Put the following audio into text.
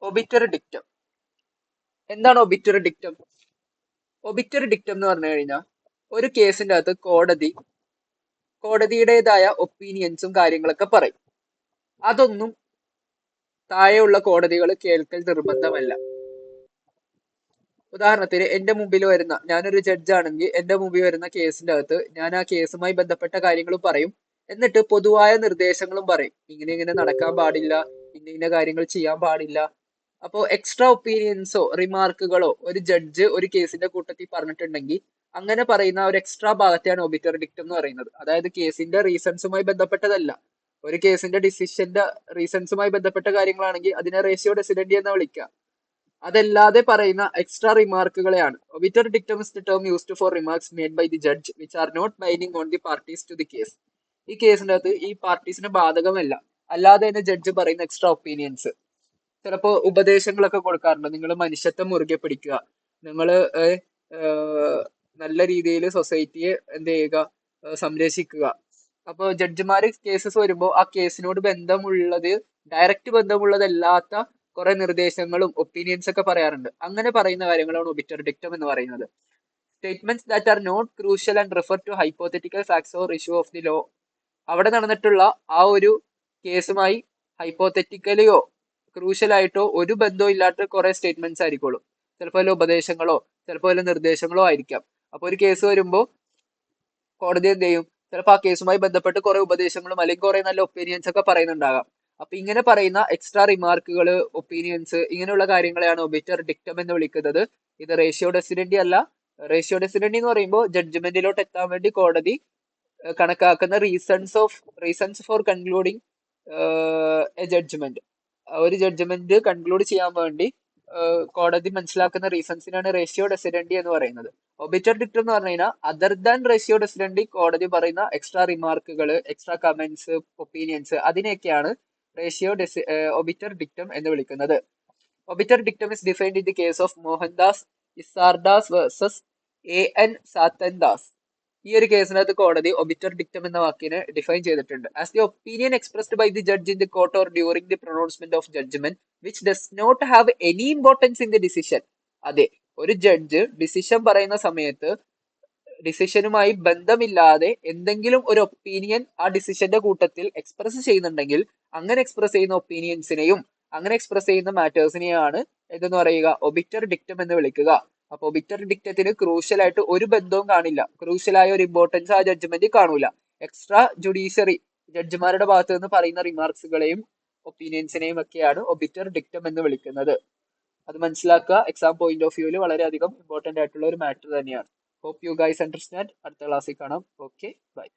ഒബിറ്റർ dictum. എന്താണ് ഒബിറ്റർ dictum? ഒബിറ്റർ dictum എന്ന് പറഞ്ഞു കഴിഞ്ഞാൽ ഒരു കേസിന്റെ അകത്ത് കോടതിയുടേതായ ഒപ്പീനിയൻസും കാര്യങ്ങളൊക്കെ പറയും. അതൊന്നും താഴെയുള്ള കോടതികൾ കേൾക്കൽ നിർബന്ധമല്ല. ഉദാഹരണത്തിന് എന്റെ മുമ്പിൽ വരുന്ന, ഞാനൊരു ജഡ്ജാണെങ്കിൽ എന്റെ മുമ്പിൽ വരുന്ന കേസിന്റെ അകത്ത് ഞാൻ ആ കേസുമായി ബന്ധപ്പെട്ട കാര്യങ്ങളും പറയും, എന്നിട്ട് പൊതുവായ നിർദ്ദേശങ്ങളും പറയും. ഇങ്ങനെ ഇങ്ങനെ നടക്കാൻ പാടില്ല, ഇന്ന ഇന്ന കാര്യങ്ങൾ ചെയ്യാൻ പാടില്ല. അപ്പോ എക്സ്ട്രാ ഒപ്പീനിയൻസോ റിമാർക്കുകളോ ഒരു ജഡ്ജ് ഒരു കേസിന്റെ കൂട്ടത്തിൽ പറഞ്ഞിട്ടുണ്ടെങ്കിൽ അങ്ങനെ പറയുന്ന ഒരു എക്സ്ട്രാ ഭാഗത്തെയാണ് ഒബിറ്റർ ഡിക്റ്റം എന്ന് പറയുന്നത്. അതായത് കേസിന്റെ റീസൺസുമായി ബന്ധപ്പെട്ടതല്ല, ഒരു കേസിന്റെ ഡിസിഷന്റെ റീസൺസുമായി ബന്ധപ്പെട്ട കാര്യങ്ങളാണെങ്കിൽ അതിനെ റേഷ്യോ ഡെസിഡന്റി എന്ന് വിളിക്കുക. അതല്ലാതെ പറയുന്ന എക്സ്ട്രാ റിമാർക്കുകളെയാണ് obiter dictum is the term used for remarks made by the judge which are not binding on the parties to the case. ഈ കേസിന്റെ അകത്ത് ഈ പാർട്ടീസിന് ബാധകമല്ല, അല്ലാതെ തന്നെ ജഡ്ജ് പറയുന്ന എക്സ്ട്രാ ഒപ്പീനിയൻസ്. ചിലപ്പോ ഉപദേശങ്ങളൊക്കെ കൊടുക്കാറുണ്ട്, നിങ്ങൾ മനുഷ്യത്വം മുറുകെ പിടിക്കുക, നിങ്ങൾ നല്ല രീതിയിൽ സൊസൈറ്റിയെ എന്ത് ചെയ്യുക, സംരക്ഷിക്കുക. അപ്പൊ ജഡ്ജിമാര് കേസസ് വരുമ്പോൾ ആ കേസിനോട് ബന്ധമുള്ളത്, ഡയറക്റ്റ് ബന്ധമുള്ളതല്ലാത്ത കുറെ നിർദ്ദേശങ്ങളും ഒപ്പീനിയൻസ് ഒക്കെ പറയാറുണ്ട്. അങ്ങനെ പറയുന്ന കാര്യങ്ങളാണ് ഒബിറ്റർ ഡിക്റ്റം എന്ന് പറയുന്നത്. Statements that are not crucial and refer to hypothetical facts or issue of the law. അവിടെ നടന്നിട്ടുള്ള ആ ഒരു കേസുമായി ഹൈപ്പോത്തറ്റിക്കലിയോ ക്രൂഷ്യൽ ആയിട്ടോ ഒരു ബന്ധവും ഇല്ലാത്ത കുറെ സ്റ്റേറ്റ്മെന്റ്സ് ആയിരിക്കുള്ളൂ. ചിലപ്പോൾ വല്ല ഉപദേശങ്ങളോ ചിലപ്പോൾ വല്ല നിർദ്ദേശങ്ങളോ ആയിരിക്കാം. അപ്പൊ ഒരു കേസ് വരുമ്പോൾ കോടതി എന്ത് ചെയ്യും, ചിലപ്പോൾ ആ കേസുമായി ബന്ധപ്പെട്ട് കുറെ ഉപദേശങ്ങളും അല്ലെങ്കിൽ കുറെ നല്ല ഒപ്പീനിയൻസ് ഒക്കെ പറയുന്നുണ്ടാകാം. അപ്പൊ ഇങ്ങനെ പറയുന്ന എക്സ്ട്രാ റിമാർക്കുകൾ, ഒപ്പീനിയൻസ്, ഇങ്ങനെയുള്ള കാര്യങ്ങളെയാണ് ഒബിറ്റർ ഡിക്റ്റം എന്ന് വിളിക്കുന്നത്. ഇത് റേഷ്യോ ഡെസിഡന്റി അല്ല. റേഷ്യോ ഡെസിഡന്റി എന്ന് പറയുമ്പോൾ ജഡ്ജ്മെന്റിലോട്ട് എത്താൻ വേണ്ടി കോടതി കണക്കാക്കുന്ന reasons for concluding a judgment. ഒരു ജഡ്ജ്മെന്റ് കൺക്ലൂഡ് ചെയ്യാൻ വേണ്ടി കോടതി മനസ്സിലാക്കുന്ന റീസൺസിനാണ് റേഷ്യോ ഡെസിഡന്റി എന്ന് പറയുന്നത്. ഒബിറ്റർ ഡിക്റ്റം എന്ന് പറഞ്ഞു കഴിഞ്ഞാൽ അതർ ദാൻ റേഷ്യോ ഡെസിഡന്റി കോടതി പറയുന്ന എക്സ്ട്രാ റിമാർക്കുകൾ, എക്സ്ട്രാ കമന്റ്സ്, ഒപ്പീനിയൻസ്, അതിനെയൊക്കെയാണ് ഒബിറ്റർ ഡിക്റ്റം എന്ന് വിളിക്കുന്നത്. Obiter dictum is defined in the case of Mohandas Isardas versus N Sathandas. ഈ ഒരു കേസിനകത്ത് കോടതി ഒബിറ്റർ ഡിക്റ്റം എന്ന വാക്കിനെ ഡിഫൈൻ ചെയ്തിട്ടുണ്ട്. As the opinion expressed by the judge in the court or during the pronouncement of judgment which does not have any importance in the decision. അതെ, ഒരു judge decision പറയുന്ന സമയത്ത് ഡിസിഷനുമായി ബന്ധമില്ലാതെ എന്തെങ്കിലും ഒരു ഒപ്പീനിയൻ ആ ഡിസിഷന്റെ കൂട്ടത്തിൽ എക്സ്പ്രസ് ചെയ്യുന്നുണ്ടെങ്കിൽ അങ്ങനെ എക്സ്പ്രസ് ചെയ്യുന്ന ഒപ്പീനിയൻസിനെയും അങ്ങനെ എക്സ്പ്രസ് ചെയ്യുന്ന മാറ്റേഴ്സിനെയാണ് എന്തെന്ന് പറയുക, ഒബിറ്റർ ഡിക്റ്റം എന്ന് വിളിക്കുക. അപ്പൊ ഒബിറ്റർ ഡിക്റ്റത്തിന് ക്രൂഷ്യൽ ആയിട്ട് ഒരു ബന്ധവും കാണില്ല, ക്രൂഷ്യലായ ഒരു ഇമ്പോർട്ടൻസ് ആ ജഡ്ജ്മെന്റ് കാണൂല. എക്സ്ട്രാ ജുഡീഷ്യറി ജഡ്ജിമാരുടെ ഭാഗത്ത് നിന്ന് പറയുന്ന റിമാർക്സുകളെയും ഒപ്പീനിയൻസിനെയും ഒക്കെയാണ് ഒബിറ്റർ ഡിക്റ്റം എന്ന് വിളിക്കുന്നത്. അത് മനസ്സിലാക്കുക. എക്സാം പോയിന്റ് ഓഫ് വ്യൂവിൽ വളരെയധികം ഇമ്പോർട്ടന്റ് ആയിട്ടുള്ള ഒരു മാറ്റർ തന്നെയാണ്. Hope you guys understand. അടുത്ത ക്ലാസ്സിൽ കാണാം. Okay, by.